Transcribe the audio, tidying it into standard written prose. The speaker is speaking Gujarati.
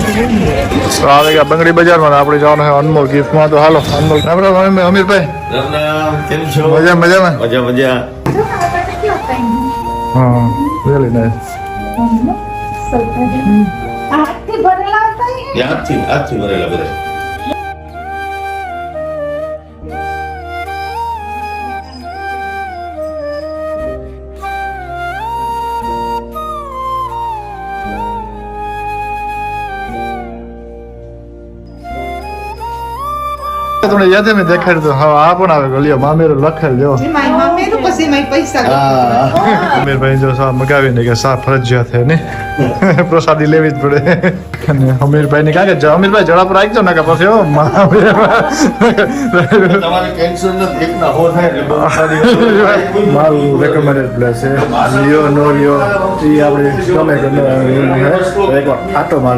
તો આવે ગયા બંગડી બજારમાં આપણે જવાનું છે અનમોલ ગિફ્ટમાં. તો હાલો અનમોલ. આપણે અમીરભાઈ કેમ છો? મજામાં. મજા. હા વેરી નાઇસ. હાથથી ભરેલા હતા એ? આજથી ભરેલા બધા. તમને યાદ મેં દેખાડ્યું તો હા આ પણ આવે ગયો મામેરો લખેલ જો એમાં મામેરું પછી એમાં પૈસા અમીરભાઈ જો સા મગાવીને કે સા ફરજિયાત છે ને પ્રસાદી લેવી જ પડે. અને અમીરભાઈ ને કાકે અમીરભાઈ જડા પર આવી જાવ ને કે પછી તમારે કેન્સર નથી એકના હો થાય એટલે બહુ સારી મારું રેકમેન્ડેડ પ્લેસ છે લિયો નો લિયો એ આપણે ગમે એકવાર આટો મારે